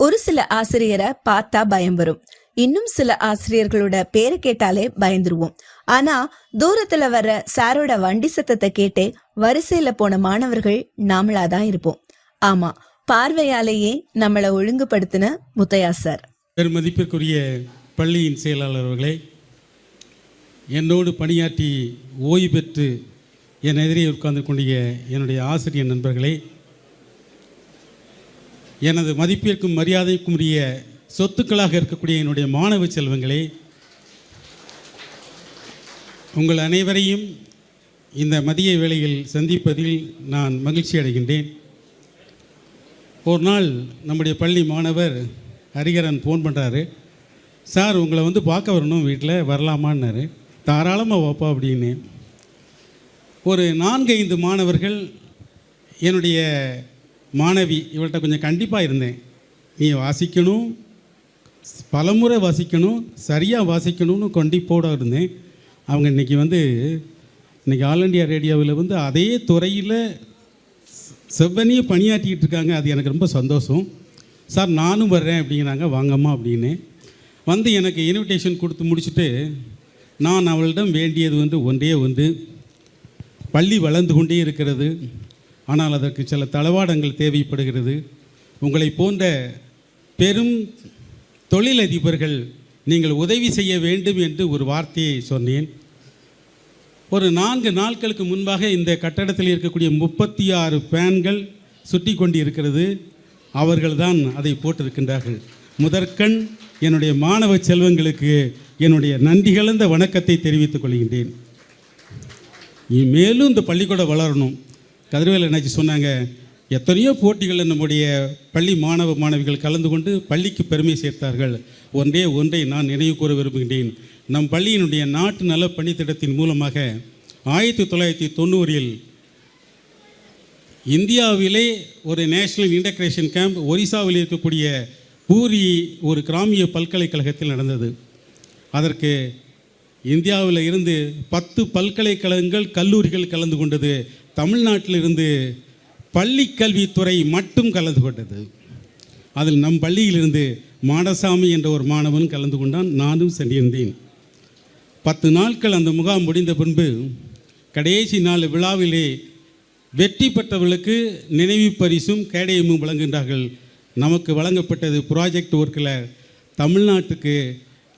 ஒரு சில ஆசிரியரை பார்த்தா பயம் வரும். இன்னும் சில ஆசிரியர்களோட பேரை கேட்டாலே பயந்துருவோம். ஆனா தூரத்துல வர்ற சாரோட வண்டி சத்தத்தை கேட்டே வரிசையில போன மாணவர்கள் நாமளாதான் இருப்போம். ஆமா, பார்வையாலேயே நம்மளை ஒழுங்குபடுத்தின முத்தையா சார். பெருமதிப்பிற்குரிய பள்ளியின் செயலாளர் அவர்களே, என்னோடு பணியாற்றி ஓய்வு பெற்று என் எதிரே உட்கார்ந்து கொண்டிய என்னுடைய ஆசிரியர் நண்பர்களே, எனது மதிப்பிற்கும் மரியாதைக்கும் உரிய சொத்துக்களாக இருக்கக்கூடிய என்னுடைய மாணவ செல்வங்களே, உங்கள் அனைவரையும் இந்த மதிய வேளையில் சந்திப்பதில் நான் மகிழ்ச்சி அடைகின்றேன். ஒரு நாள் நம்முடைய பள்ளி மாணவர் ஹரிகரன் ஃபோன் பண்ணுறாரு. சார், உங்களை வந்து பார்க்க வரணும், வீட்டில் வரலாமான்னாரு. தாராளமாக வாப்பா அப்படின்னு. ஒரு 4-5 மாணவர்கள் என்னுடைய மாணவி இவள்கிட்ட கொஞ்சம் கண்டிப்பாக இருந்தேன். நீ வாசிக்கணும், பலமுறை வாசிக்கணும், சரியாக வாசிக்கணும்னு கண்டிப்போடு இருந்தேன். அவங்க இன்றைக்கி ஆல் இண்டியா ரேடியோவில் அதே துறையில் செவ்வனியும் பணியாற்றிக்கிட்டு இருக்காங்க. அது எனக்கு ரொம்ப சந்தோஷம். சார், நானும் வர்றேன் அப்படிங்கிறாங்க. வாங்கம்மா அப்படின்னு எனக்கு இன்விடேஷன் கொடுத்து முடிச்சுட்டு நான் அவளிடம் வேண்டியது ஒன்றே பள்ளி வளர்ந்து கொண்டே இருக்கிறது, ஆனால் அதற்கு சில தளவாடங்கள் தேவைப்படுகிறது. உங்களை போன்ற பெரும் தொழிலதிபர்கள் நீங்கள் உதவி செய்ய வேண்டும் என்று ஒரு வார்த்தையை சொன்னேன். ஒரு 4 நாட்களுக்கு முன்பாக இந்த கட்டடத்தில் இருக்கக்கூடிய 36 ஃபேன்கள் சுற்றி கொண்டு இருக்கிறது. அவர்கள்தான் அதை போட்டிருக்கின்றார்கள். முதற்கண் என்னுடைய மாணவ செல்வங்களுக்கு என்னுடைய நன்றி கலந்த வணக்கத்தை தெரிவித்துக் கொள்கின்றேன். மேலும் இந்த பள்ளிக்கூடம் வளரணும். கதிரவேல் என்னாச்சு சொன்னாங்க, எத்தனையோ போட்டிகளில் நம்முடைய பள்ளி மாணவ மாணவிகள் கலந்து கொண்டு பள்ளிக்கு பெருமை சேர்த்தார்கள். ஒன்றை நான் நினைவு கூற விரும்புகின்றேன். நம் பள்ளியினுடைய நாட்டு நல பணித்திட்டத்தின் மூலமாக 1990 இந்தியாவிலே ஒரு நேஷனல் இன்டகிரேஷன் கேம்ப் ஒரிசாவில் இருக்கக்கூடிய பூரி ஒரு கிராமிய பல்கலைக்கழகத்தில் நடந்தது. அதற்கு இந்தியாவில் இருந்து 10 பல்கலைக்கழகங்கள் கல்லூரிகள் கலந்து கொண்டது. தமிழ்நாட்டில் இருந்து பள்ளி கல்வித்துறை மட்டும் கலந்து கொண்டது. அதில் நம் பள்ளியிலிருந்து மாடசாமி என்ற ஒரு மாணவன் கலந்து கொண்டான். நானும் சென்றிருந்தேன். 10 நாட்கள் அந்த முகாம் முடிந்த பின்பு கடைசி நாள் விழாவிலே வெற்றி பெற்றவர்களுக்கு நினைவு பரிசும் கேடயமும் வழங்குகின்றார்கள். நமக்கு வழங்கப்பட்டது ப்ராஜெக்ட் ஒர்க்கில் தமிழ்நாட்டுக்கு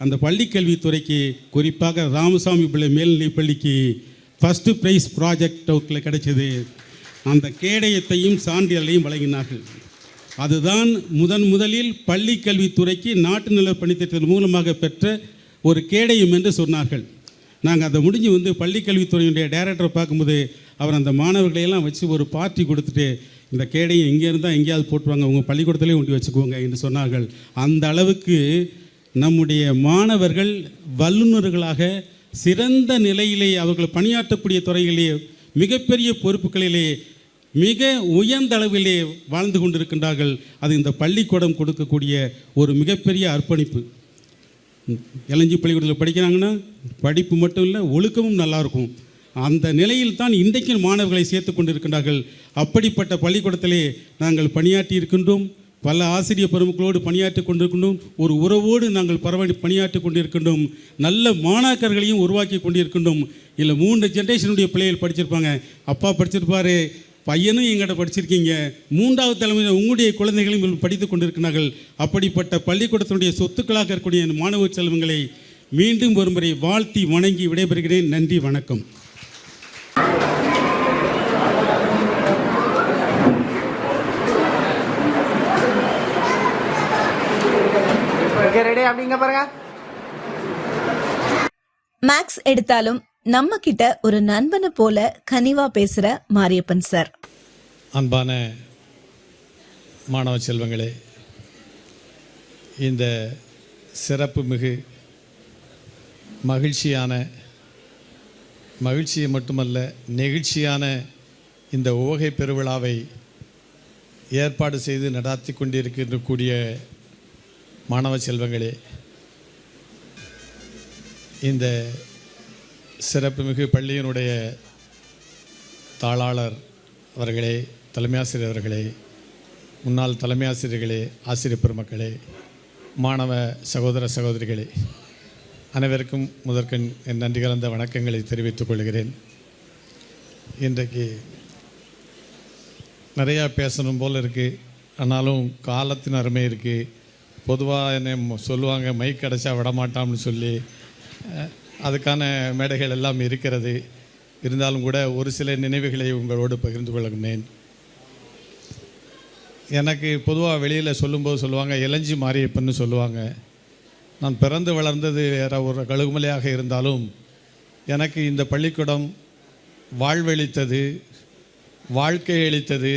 அந்த பள்ளிக்கல்வித்துறைக்கு, குறிப்பாக ராமசாமி பிள்ளை மேல்நிலைப் பள்ளிக்கு ஃபஸ்ட்டு ப்ரைஸ் ப்ராஜெக்ட் ஒர்க்கில் கிடைச்சது. அந்த கேடயத்தையும் சான்றிதழையும் வழங்கினார்கள். அதுதான் முதலில் பள்ளிக்கல்வித்துறைக்கு நாட்டு நல பணித்திட்டத்தின் மூலமாக பெற்ற ஒரு கேடயம் என்று சொன்னார்கள். நாங்கள் அதை முடிஞ்சு பள்ளிக்கல்வித்துறையினுடைய டைரக்டரை பார்க்கும்போது அவர் அந்த மாணவர்களையெல்லாம் வச்சு ஒரு பார்ட்டி கொடுத்துட்டு, இந்த கேடையை இங்கே இருந்தால் எங்கேயாவது போட்டுருவாங்க, உங்கள் பள்ளிக்கூடத்திலே ஒண்டி வச்சுக்குவோங்க என்று சொன்னார்கள். அந்த அளவுக்கு நம்முடைய மாணவர்கள் வல்லுநர்களாக சிறந்த நிலையிலே அவர்கள் பணியாற்றக்கூடிய துறையிலே மிகப்பெரிய பொறுப்புகளிலே மிக உயர்ந்த அளவிலே வாழ்ந்து கொண்டிருக்கின்றார்கள். அது இந்த பள்ளிக்கூடம் கொடுக்கக்கூடிய ஒரு மிகப்பெரிய அர்ப்பணிப்பு. இளஞ்சி பள்ளிக்கூடத்தில் படிக்கிறாங்கன்னா படிப்பு மட்டும் இல்லை, ஒழுக்கமும் நல்லாயிருக்கும். அந்த நிலையில் தான் இன்றைக்கு மாணவர்களை சேர்த்து கொண்டிருக்கின்றார்கள். அப்படிப்பட்ட பள்ளிக்கூடத்திலே நாங்கள் பணியாற்றி இருக்கின்றோம். பல ஆசிரியர் பெருமக்களோடு பணியாற்றி கொண்டிருக்கின்றோம். ஒரு உறவோடு நாங்கள் பணியாற்றி கொண்டிருக்கின்றோம். நல்ல மாணாக்கர்களையும் உருவாக்கி கொண்டிருக்கின்றோம். இல்லை 3 ஜென்ரேஷனுடைய பிள்ளைகள் படிச்சிருப்பாங்க. அப்பா படிச்சிருப்பார், பையனும் எங்கிட்ட படிச்சிருக்கீங்க, 3வது தலைமுறை உங்களுடைய குழந்தைகளையும் படித்து கொண்டிருக்கிறார்கள். அப்படிப்பட்ட பள்ளிக்கூடத்தினுடைய சொத்துக்களாக இருக்கக்கூடிய மாணவ செல்வங்களை மீண்டும் ஒருமுறை வாழ்த்தி வணங்கி விடைபெறுகிறேன். நன்றி, வணக்கம். மேக்ஸ் எடுத்தாலும் நம்ம கிட்ட ஒரு நண்பனை போல கனிவா பேசுற மாரியப்பன் சார். அன்பான மாணவ செல்வங்களே, இந்த சிறப்பு மிகு மகிழ்ச்சியை மட்டுமல்ல நெகிழ்ச்சியான இந்த உவகை பெருவிழாவை ஏற்பாடு செய்து நடாத்தி கொண்டிருக்கக்கூடிய மாணவ செல்வங்களே, இந்த சிறப்புமிகு பள்ளியினுடைய தாளாளர் அவர்களே, தலைமை ஆசிரியர் அவர்களே, முன்னாள் தலைமை ஆசிரியர்களே, ஆசிரியர் பெருமக்களே, மாணவ சகோதர சகோதரிகளே, அனைவருக்கும் முதற்கண் என் நன்றி கலந்த வணக்கங்களை தெரிவித்துக் கொள்கிறேன். இன்றைக்கு நிறையா பேசணும் போல் இருக்குது, ஆனாலும் காலத்தின் அருமை இருக்குது. பொதுவாக என்னை சொல்லுவாங்க மைக் கிடச்சா விடமாட்டான்னு சொல்லி, அதுக்கான மேடைகள் எல்லாம் இருக்கிறது. இருந்தாலும் கூட ஒரு சில நினைவுகளை உங்களோடு பகிர்ந்து கொள்கிறேன். எனக்கு பொதுவாக வெளியில் சொல்லும்போது சொல்லுவாங்க இளஞ்சி மாரியப்பன்னு சொல்லுவாங்க. நான் பிறந்து வளர்ந்தது வேறு ஒரு கழுகுமலையாக இருந்தாலும் எனக்கு இந்த பள்ளிக்கூடம் வாழ்வளித்தது, வாழ்க்கை அளித்தது,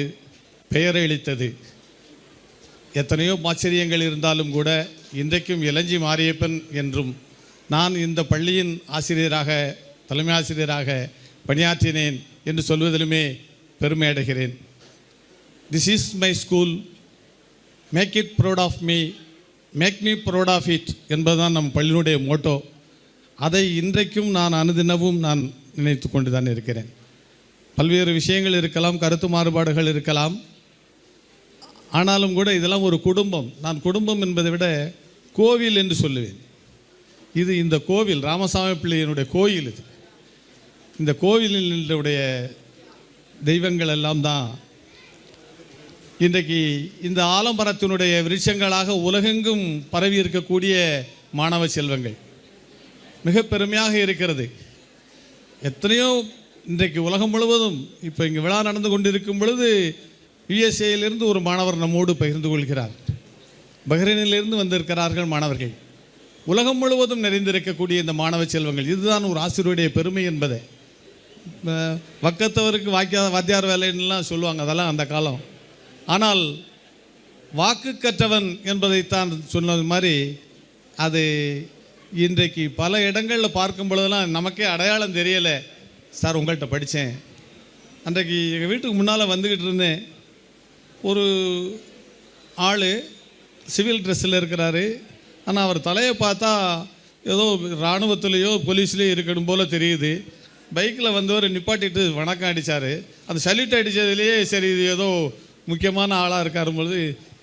பெயர் அளித்தது. எத்தனையோ ஆச்சரியங்கள் இருந்தாலும் கூட இன்றைக்கும் இளஞ்சி மாரியப்பன் என்றும் நான் இந்த பள்ளியின் ஆசிரியராக, தலைமை ஆசிரியராக பணியாற்றினேன் என்று சொல்வதிலுமே பெருமை அடைகிறேன். This is my school, make it proud of me, make me proud of it என்பதுதான் நம் பள்ளியினுடைய மோட்டோ. அதை இன்றைக்கும் நான் அனுதினமும் நான் நினைத்து கொண்டு தான் இருக்கிறேன். பல்வேறு விஷயங்கள் இருக்கலாம், கருத்து மாறுபாடுகள் இருக்கலாம், ஆனாலும் கூட இதெல்லாம் ஒரு குடும்பம். நான் குடும்பம் என்பதை விட கோவில் என்று சொல்லுவேன். இது இந்த கோவில் ராமசாமி பிள்ளையினுடைய கோயில். இது இந்த கோவிலினுடைய தெய்வங்கள் எல்லாம் தான் இன்றைக்கு இந்த ஆலமரத்தினுடைய விருட்சங்களாக உலகெங்கும் பரவி இருக்கக்கூடிய மாணவ செல்வங்கள். மிக பெருமையாக இருக்கிறது. எத்தனையோ இன்றைக்கு உலகம் முழுவதும் இப்போ இங்கே விழா நடந்து கொண்டிருக்கும் பொழுது யுஎஸ்ஏயிலிருந்து ஒரு மாணவர் நம்மோடு பகிர்ந்து கொள்கிறார். பஹ்ரைனிலிருந்து வந்திருக்கிறார்கள் மாணவர்கள். உலகம் முழுவதும் நிறைந்திருக்கக்கூடிய இந்த மாணவ செல்வங்கள், இதுதான் ஒரு ஆசிரியருடைய பெருமை என்பதை. வக்கத்தவருக்கு வாத்தியார் வேலைன்னெலாம் சொல்லுவாங்க, அதெல்லாம் அந்த காலம். ஆனால் வாக்கு கற்றவன் என்பதைத்தான் சொன்னது மாதிரி அது இன்றைக்கு பல இடங்களில் பார்க்கும் பொழுதெல்லாம் நமக்கே அடையாளம் தெரியலை. சார் உங்கள்கிட்ட படித்தேன். அன்றைக்கு எங்கள் வீட்டுக்கு முன்னால் வந்துக்கிட்டு இருந்தேன். ஒரு ஆள் சிவில் ட்ரெஸ்ஸில் இருக்கிறாரு. ஆனால் அவர் தலையை பார்த்தா ஏதோ இராணுவத்துலேயோ போலீஸ்லேயோ இருக்கணும் போல் தெரியுது. பைக்கில் வந்தவர் நிப்பாட்டிட்டு வணக்கம் அடித்தார். அந்த சல்யூட் அடித்ததுலேயே சரி இது ஏதோ முக்கியமான ஆளாக இருக்காரும் பொழுது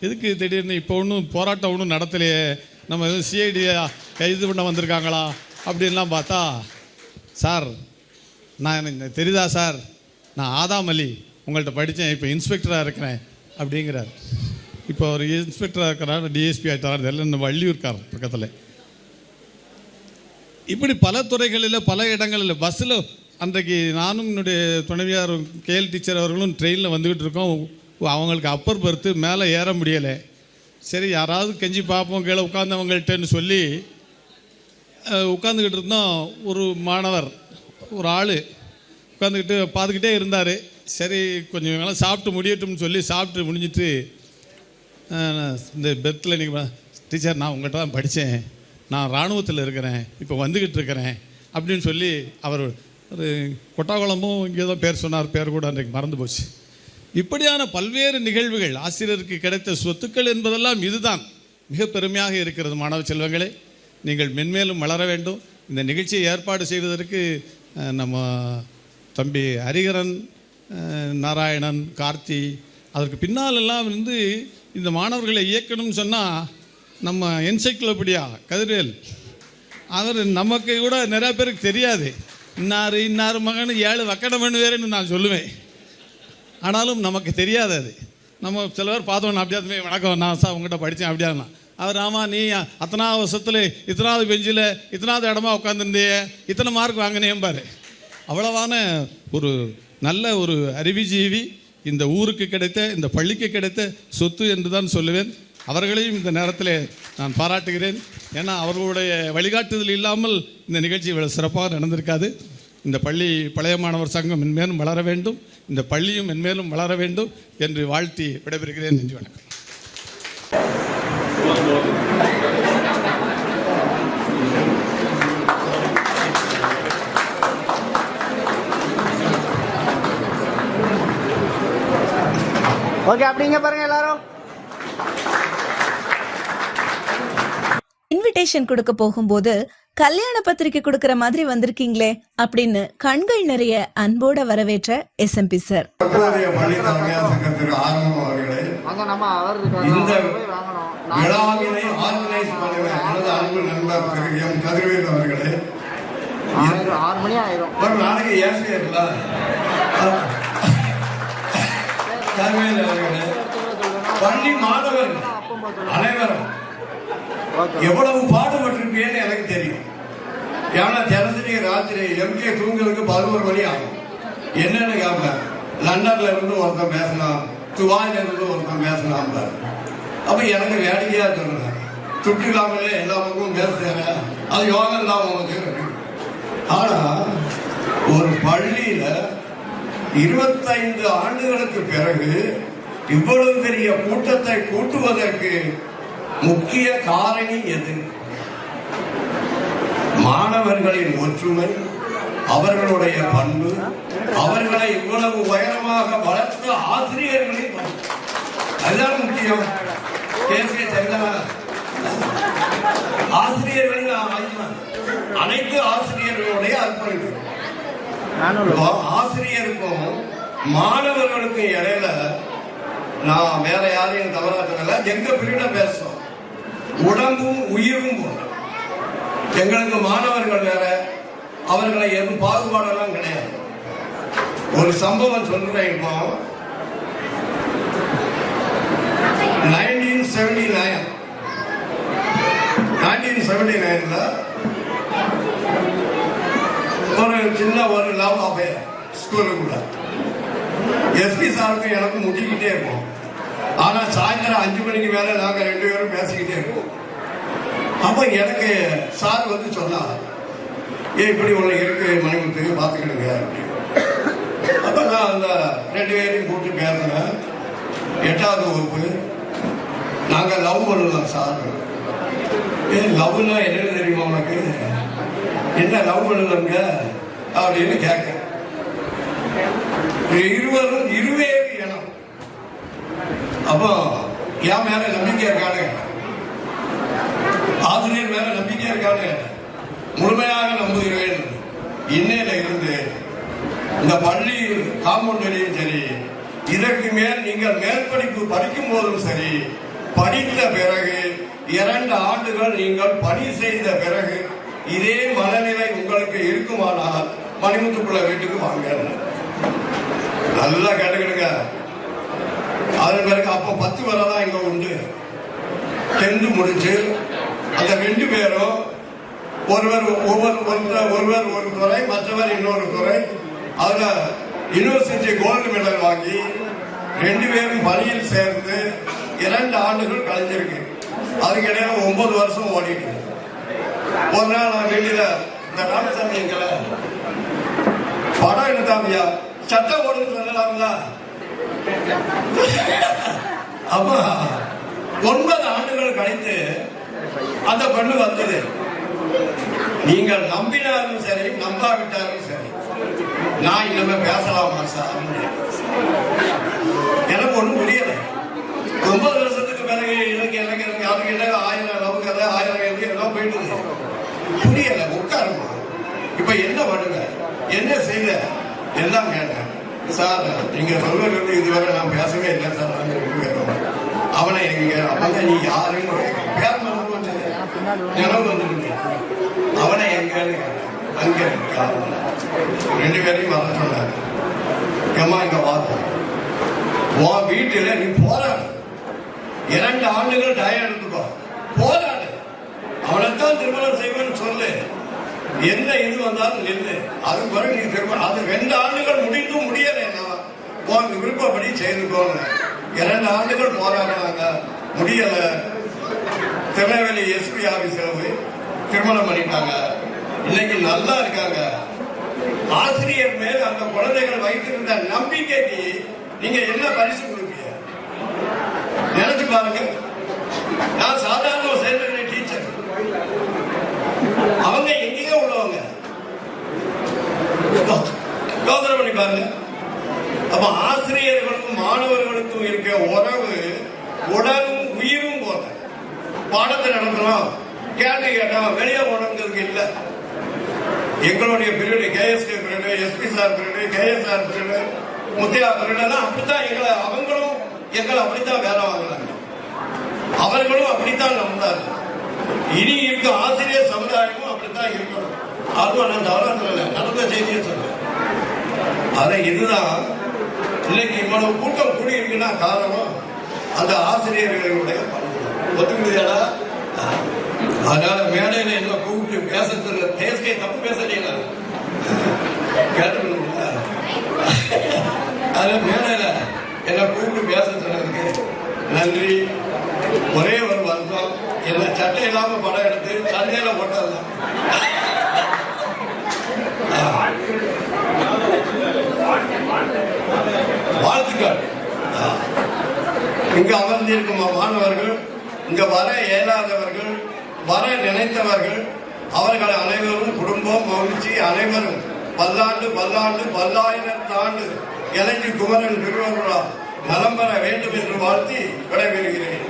எதுக்கு திடீர்னு இப்போ ஒன்றும் போராட்டம் ஒன்றும் நடத்தலையே, நம்ம எதுவும் சிஐடியை கைது பண்ண வந்திருக்காங்களா அப்படின்லாம் பார்த்தா, சார் நான் தெரியுதா சார், நான் ஆதாம் அலி உங்கள்கிட்ட படித்தேன், இப்போ இன்ஸ்பெக்டராக இருக்கிறேன் அப்படிங்கிறார். இப்போ அவர் இன்ஸ்பெக்டராக இருக்கிறார், டிஎஸ்பி ஆகிட்டார், இதெல்லாம் நம்ம வள்ளியூர்கார் பக்கத்தில். இப்படி பல துறைகளில் பல இடங்களில் பஸ்ஸில் அன்றைக்கு நானும் என்னுடைய துணைவியார் கேஎல் டீச்சர் அவர்களும் ட்ரெயினில் வந்துக்கிட்டு இருக்கோம். அவங்களுக்கு அப்பர் பர்த்து, மேலே ஏற முடியலை. சரி யாராவது கெஞ்சி பார்ப்போம் கீழே உட்காந்தவங்கள்ட்டன்னு சொல்லி உட்காந்துக்கிட்டு இருந்தோம். ஒரு மாணவர், ஒரு ஆள் உட்காந்துக்கிட்டு பார்த்துக்கிட்டே இருந்தார். சரி கொஞ்சம் இவங்கெல்லாம் சாப்பிட்டு முடியட்டும்னு சொல்லி சாப்பிட்டு முடிஞ்சிட்டு இந்த பெர்த்தில் நீங்கள் டீச்சர் நான் உங்கள்கிட்ட தான் படித்தேன், நான் இராணுவத்தில் இருக்கிறேன், இப்போ வந்துக்கிட்டு இருக்கிறேன் அப்படின்னு சொல்லி அவர் ஒரு கொட்டாக்குளமும் இங்கே தான் பேர் சொன்னார், பேர் கூட அன்றைக்கு மறந்து போச்சு. இப்படியான பல்வேறு நிகழ்வுகள், ஆசிரியருக்கு கிடைத்த சொத்துக்கள் என்பதெல்லாம் இதுதான். மிக பெருமையாக இருக்கிறது. மாணவ செல்வங்களே, நீங்கள் மென்மேலும் வளர வேண்டும். இந்த நிகழ்ச்சியை ஏற்பாடு செய்வதற்கு நம்ம தம்பி ஹரிகரன், நாராயணன், கார்த்தி, அதற்கு பின்னாலெல்லாம் இந்த மாணவர்களை இயக்கணும்னு சொன்னால் நம்ம என்சைக்ளோபீடியா கதிர்வேல், அவர் நமக்கு கூட நிறையா பேருக்கு தெரியாது. இன்னார் மகன் 7 வக்கடமன் வேறுன்னு நான் சொல்லுவேன். ஆனாலும் நமக்கு தெரியாது. அது நம்ம சில பேர் பார்த்தோன்னா அப்படியாதுமே வணக்கம் நான் சார் உங்கள்கிட்ட படித்தேன் அப்படியானா, அவர் ஆமாம் நீ அத்தனாவது வருஷத்தில் இத்தனாவது பெஞ்சில் இத்தனாவது இடமா உட்காந்துருந்தே இத்தனை மார்க் வாங்கினேன்பார். அவ்வளவான ஒரு நல்ல ஒரு அறிவுஜீவி இந்த ஊருக்கு கிடைத்த, இந்த பள்ளிக்கு கிடைத்த சொத்து என்று தான் சொல்லுவேன். அவர்களையும் இந்த நேரத்தில் நான் பாராட்டுகிறேன். ஏன்னா அவர்களுடைய வழிகாட்டுதல் இல்லாமல் இந்த நிகழ்ச்சி இவ்வளவு சிறப்பாக நடந்திருக்காது. இந்த பள்ளி பழைய மாணவர் சங்கம் மென்மேலும் வளர வேண்டும், இந்த பள்ளியும் மென்மேலும் வளர வேண்டும் என்று வாழ்த்தி விடைபெறுகிறேன். நன்றி, வணக்கம். ஓகே, அப்படிங்க பாருங்க எல்லாரும். இன்விடேஷன் கொடுக்க போகும்போது கல்யாண பத்திரிக்கை கொடுக்கிற மாதிரி வந்திருக்கீங்களே அப்படின்னு கண்கள் நிறைய அன்போட வரவேற்ற எஸ்எம்பி சார். பள்ளி தலைமையார் சங்கத்திற்கு ஆரம்பம் அவர்களே, நம்ம அவர் இருக்காரு, இந்த அவரை போய் வாங்கணும். விழாவினை ஆர்கனைஸ் பண்ணுவேன் எனது அன்பு நண்பர் திரு எம் கதிரவேல் அவர்களே. 6 மணி ஆயிரும். ஒரு நாளைக்கு ஏசியர்ல கதிரவேல் அவர்களே, பள்ளி மாணவர்கள் அனைவரும் எவ்வளவு பாடுபட்டிருப்பேன்னு எனக்கு தெரியும். ஏன்னா தினசரி ராத்திரி எம்கே தூங்குறதுக்கு 11 மணி ஆகும். என்னன்னு கேட்பேன், லண்டன்ல இருந்து ஒருத்தன் பேசலாம், துபாயில இருந்து ஒருத்தன் பேசலாம். அப்ப எனக்கு வேடிக்கையா சொல்றேன், சுற்றில்லாமலே எல்லா பக்கமும் பேசுறேன், அது யோகம் தான் உங்களுக்கு. ஆனா ஒரு பள்ளியில 25 ஆண்டுகளுக்கு பிறகு இவ்வளவு பெரிய கூட்டத்தை கூட்டுவதற்கு முக்கிய காரணி எது? மாணவர்களின் ஒற்றுமை, அவர்களுடைய பண்பு, அவர்களை இவ்வளவு உயரமாக வளர்த்த ஆசிரியர்களின் பண்பு, அதுதான் முக்கியம். கேசிய சங்கரா ஆசிரியர்களின் அனைத்து ஆசிரியர்களுடைய அர்ப்பணிப்பு. ஆசிரியருக்கும் மாணவர்களுக்கும் இடையில நான் வேற யாரையும் தவறாக்கல, எங்க பிரிவிட பேசுறோம், உடம்பும் உயிரும் போல. எங்களுக்கு மாணவர்கள் வேற, அவர்களை எதுவும் பாகுபாடெல்லாம் கிடையாது. ஒரு சம்பவம் சொல்றேன். இப்போ 1979ல ஒரு சின்ன ஒரு லவ் அஃபேர் ஸ்கூலுக்குள்ள. எஸ்பி சாருக்கும் எனக்கும் முட்டிக்கிட்டே இருக்கும். ஆனா சாயந்தரம் 5 மணிக்கு மேல நாங்க 2 பேரும் பேசிக்கிட்டே இருக்கோம். அப்ப எனக்கு சார் வந்து சொன்னார், இப்படி ஒண்ணு இருக்கு மணிமுத்துக்கு பாத்துக்கிடுங்க அப்படின்னு. அப்ப நான் அந்த 2 பேரையும் கூப்பிட்டு பேசுறேன். 8வது வகுப்பு, நாங்க லவ் பண்ணுவோம் சார். லவ்னா என்னன்னு தெரியுமா உனக்கு? என்ன லவ் பண்ணுவாங்க அப்படின்னு கேட்க, இருவரும் இருவேறு இனம். அப்போ என் மேல நம்பிக்கை இருக்கானு, ஆசிரியர் மேல நம்பிக்கை இருக்கானு, முழுமையாக நம்புகிறேன். இன்னையில இருந்து இந்த பள்ளி காம்பவுண்ட்லையும் சரி, இதற்கு மேல் நீங்கள் மேற்படிப்பு படிக்கும் போதும் சரி, படித்த பிறகு 2 ஆண்டுகள் நீங்கள் பணி செய்த பிறகு இதே மனநிலை உங்களுக்கு இருக்குமானால் மணிமுத்துக்குள்ள வீட்டுக்கு வாங்க. நல்லா கேட்டுக்கிடுங்க. அதன் பிறகு அப்ப 10 வரை தான் இங்க உண்டு. 10th முடிச்சு அந்த 2 பேரும் ஒருவர் ஒரு துறை, மற்றவர் இன்னொரு துறை. அதுல யூனிவர்சிட்டி கோல்டு மெடல் வாங்கி 2 பேரும் பணியில் சேர்ந்து 2 ஆண்டுகள் கழிஞ்சிருக்கு. அதுக்கிடையில 9 வருஷம் ஓடிட்டு. ஒரு நாள் நான் வெளியில இந்த ராமசாமி எங்களை படம் எடுத்தாமியா, சட்டம் ஓடுன்னு சொல்லலாங்களா? அப்ப 9 ஆண்டுகள் கழித்து அந்த பெண்ணு வந்தது. நீங்கள் நம்பினாலும் சரி, நம்பாவிட்டாலும் சரி, நான் இனிமே பேசலாமா சார்? எனக்கு ஒண்ணும் புரியல. 9 வருஷத்துக்கு பிறகு எனக்கு யாருக்கு என்ன 1000 லவ் கதை, 1000 எழுதி எல்லாம் போயிட்டு புரியல. உட்காருமா, இப்ப என்ன பண்ணுங்க, என்ன செய்த எல்லாம் கேட்டேன். சார் நீங்க சொல்வது இதுவரை நான் பேசவே இல்லை சார். நாங்க 2 பேரும் அவனை எங்க அவங்க நீ யாருன்னு பேர் நினைவு வந்துருக்கு. அவனை எங்க அங்க 2 பேரையும் வர சொன்னாங்க. ஏமா இங்க பார்த்தோம், உன் வீட்டுல நீ போராடு, 2 ஆண்டுகள் டயம் எடுத்துக்கோ, போராடு, அவனைத்தான் திருமணம் செய்வேன்னு சொல்லு, என்ன இது வந்தாலும் நின்று, அது பிறகு நீ திருமணம். அது 2 ஆண்டுகள் முடிந்தும் முடியலைன்னா உனக்கு விருப்பப்படி செய்துக்கோங்க. 2 ஆண்டுகள் போராடுறாங்க, முடியல. திருநெல்வேலி எஸ்பி ஆபீஸ்ல போய் திருமணம் பண்ணிட்டாங்க. இன்னைக்கு நல்லா இருக்காங்க. ஆசிரியர் மேல் அந்த குழந்தைகள் வைத்திருந்த நம்பிக்கைக்கு நீங்க என்ன பரிசு கொடுப்பீங்க நினைச்சு பாருங்க. நான் சாதாரண சேர்ந்த டீச்சர், அவங்க எங்கேயோ உள்ளவங்க, யோசனை பண்ணி பாருங்க. அப்ப ஆசிரியர்களுக்கும் மாணவர்களுக்கும் இருக்க உறவு உடலும் உயிரும் போல. பாடத்தை நடத்துறோம், கேள்வி கேட்டோம், வெளியே போனவங்களுக்கு இல்லை. எங்களுடைய period, KSK period, SP sir period, KSR period, Muthaiah period எல்லாம் அப்படித்தான் எங்களை அவங்களும் எங்களை அப்படித்தான் வேலை வாங்கினாங்க. அவர்களும் அப்படித்தான் நம்பினார்கள். இனி இருக்க ஆசிரியர் சமுதாயமும் அப்படித்தான் இருக்கணும். அதுவும் நான் தவறான நடந்த செய்தியை சொல்றேன். அதை இதுதான் இன்னைக்கு இவ்வளவு கூட்டம் கூடியிருக்குன்னா காரணம் அந்த ஆசிரியர்களுடைய பண்பு. ஒத்துக்கிடுதா? அதனால மேடையில என்ன கூப்பிட்டு பேசுறது தேசிய தப்பு பேசலீங்களா? கேட்டுக்கணும்ல. அதுல மேடையில என்ன கூப்பிட்டு பேச சொன்னதுக்கு நன்றி. ஒரே ஒரு வருஷம் என்ன சட்டை இல்லாம படம் எடுத்து சந்தையில போட்டது வாழ்த்துக்கள். இங்க அமர்ந்திருக்கும் மாணவர்கள், இங்க வர இயலாதவர்கள், வர நினைத்தவர்கள், அவர்கள் அனைவரும் குடும்பம் மகிழ்ச்சி, அனைவரும் பல்லாண்டு பல்லாண்டு பல்லாயிரத்தாண்டு இளைஞர் குமரன் திருவருளா நலம் பெற வேண்டும் என்று வாழ்த்தி விடைபெறுகிறேன்.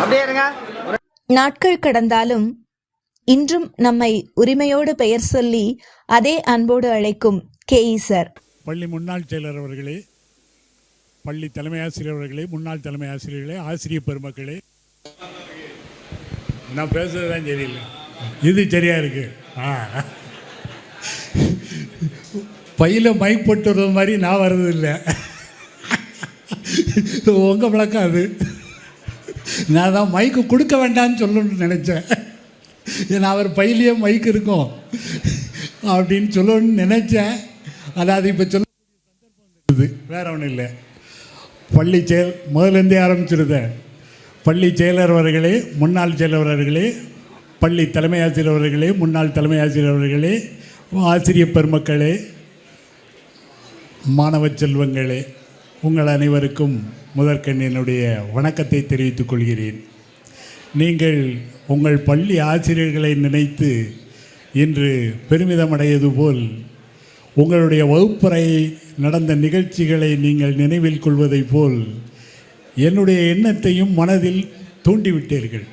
அப்படியே இருங்க. நாட்கள் கடந்தாலும் இன்றும் நம்மை உரிமையோடு பெயர் சொல்லி அதே அன்போடு அழைக்கும் கேஇ சார். பள்ளி முன்னாள் செயலர் அவர்களே, பள்ளி தலைமை ஆசிரியர் அவர்களே, முன்னாள் தலைமை ஆசிரியர்களே, ஆசிரியர் பெருமக்களே, நான் பேசுறது தான் சரியில்லை, இது சரியா இருக்கு. பையில மைக் போட்டு வர்றது மாதிரி நான் வர்றது இல்லை. உங்கள் பழக்கம் அது. நான் தான் மைக்கு கொடுக்க வேண்டாம்னு சொல்லணும்னு நினச்சேன். ஏன்னா அவர் பையிலேயே மைக் இருக்கும் அப்படின்னு சொல்லணும்னு நினச்சேன். அதாவது இப்போ சொல்ல வேற ஒன்றும் இல்லை. பள்ளி முதலேருந்தே ஆரம்பிச்சிருந்த பள்ளி செயலர் அவர்களே, முன்னாள் செயலர் அவர்களே, பள்ளி தலைமை ஆசிரியர் அவர்களே, முன்னாள் தலைமை ஆசிரியர் அவர்களே, ஆசிரியர் பெருமக்களே, மாணவ செல்வங்களே, உங்கள் அனைவருக்கும் முதற்கண் என்னுடைய வணக்கத்தை தெரிவித்துக் கொள்கிறேன். நீங்கள் உங்கள் பள்ளி ஆசிரியர்களை நினைத்து இன்று பெருமிதமடையது போல் உங்களுடைய வகுப்பறை நடந்த நிகழ்ச்சிகளை நீங்கள் நினைவில் கொள்வதை போல் என்னுடைய எண்ணத்தையும் மனதில் தூண்டிவிட்டீர்கள்.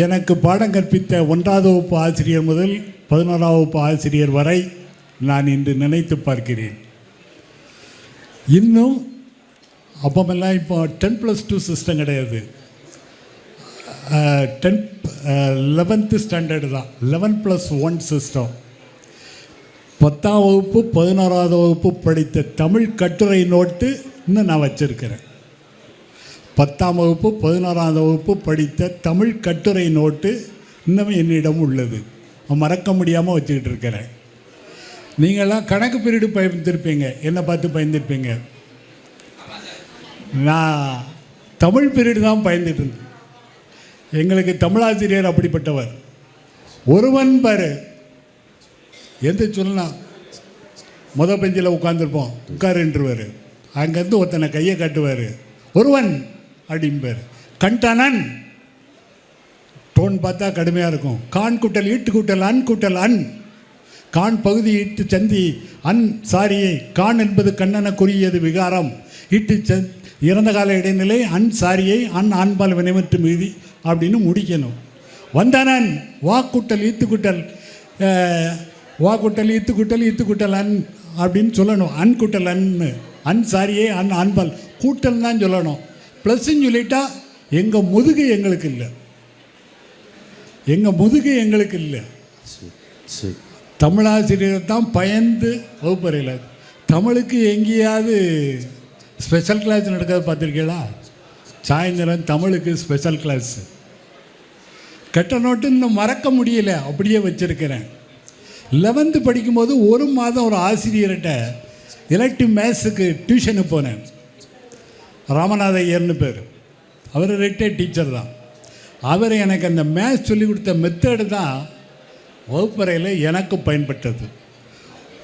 எனக்கு பாடம் கற்பித்த 1ஆவது வகுப்பு ஆசிரியர் முதல் 11ஆம் வகுப்பு ஆசிரியர் வரை நான் இன்று நினைத்து பார்க்கிறேன். இன்னும் அப்பமெல்லாம் இப்போ 10+2 சிஸ்டம் கிடையாது, 11th ஸ்டாண்டர்டு தான், 11+1 சிஸ்டம். 10ஆம் வகுப்பு 11ஆவது வகுப்பு படித்த தமிழ் கட்டுரை நோட்டு இன்னும் நான் வச்சுருக்கிறேன். 10ஆம் வகுப்பு 11ஆவது வகுப்பு படித்த தமிழ் கட்டுரை நோட்டு இன்னும் என்னிடம் உள்ளது. மறக்க முடியாமல் வச்சுக்கிட்டு இருக்கிறேன். நீங்கள்லாம் கணக்கு பீரியடு பயந்துருப்பீங்க, என்னை பார்த்து பயந்துருப்பீங்க. நான் தமிழ் பீரியடு தான் பயந்துட்டு இருந்தேன். எங்களுக்கு தமிழாசிரியர் அப்படிப்பட்டவர். ஒருவன் பாரு எந்த சொல்லலாம், பெஞ்சில் உட்காந்துருப்போம், உட்காருன்றவர். அங்கேருந்து ஒருத்தனை கையை காட்டுவார், ஒருவன் அப்படிம்பார். கண்டானன் டோன் பார்த்தா கடுமையாக இருக்கும். கான் கூட்டல் ஈட்டு கூட்டல் அன் கூட்டல் அன், கான் பகுதி ஈட்டு சந்தி அன் சாரியை, கான் என்பது கண்ணன குறியது விகாரம், ஈட்டு இறந்த கால இடைநிலை, அன் சாரியை அன் ஆண்பால் வினைமற்று மீதி அப்படின்னு முடிக்கணும். வந்தானன் வாக்கூட்டல் ஈத்துக்கூட்டல், வாக்கூட்டல் ஈத்துக்கூட்டல் ஈத்துக்கூட்டல் அன் அப்படின்னு சொல்லணும். அன் கூட்டல் அன்னு, அன் சாரியை அன் ஆண்பால் கூட்டல் தான் சொல்லணும். ப்ளஸ்ன்னு சொல்லிட்டா எங்கள் முதுகு எங்களுக்கு இல்லை, எங்கள் முதுகு எங்களுக்கு இல்லை. தமிழாசிரியர் தான் பயந்து வகுப்பறையில். தமிழுக்கு எங்கேயாவது ஸ்பெஷல் கிளாஸ் நடக்காது பார்த்துருக்கீங்களா? சாயந்தரம் தமிழுக்கு ஸ்பெஷல் கிளாஸ். கெட்ட நோட்டு இன்னும் மறக்க முடியல, அப்படியே வச்சுருக்கிறேன். 11th படிக்கும்போது ஒரு மாதம் ஒரு ஆசிரியர்கிட்ட எலக்டிவ் மேத்ஸுக்கு டியூஷனுக்கு போனேன். ராமநாத ஐயர்னு பேர், அவர் ரிட்டையர்ட் டீச்சர் தான். அவர் எனக்கு அந்த மேத்ஸ் சொல்லி கொடுத்த மெத்தடு தான் வகுப்பறையில் எனக்கு பயன்பட்டது.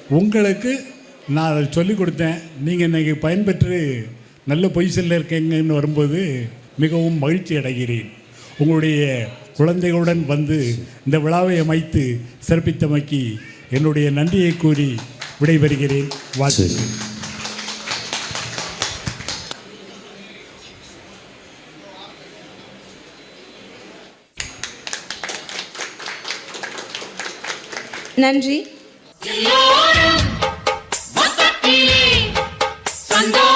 உங்களுக்கு நான் அதை சொல்லிக் கொடுத்தேன். நீங்கள் இன்றைக்கி பயன்பெற்று நல்ல பொசிஷனில் இருக்கீங்கன்னு வரும்போது மிகவும் மகிழ்ச்சி அடைகிறேன். உங்களுடைய குழந்தைகளுடன் வந்து இந்த விழாவை அமைத்து சிறப்பித்தமைக்கு என்னுடைய நன்றியை கூறி விடைபெறுகிறேன். வாழ்த்துக்கள். நன்றி. எல்லோரும் மொத்தத்திலே சந்தோஷம்.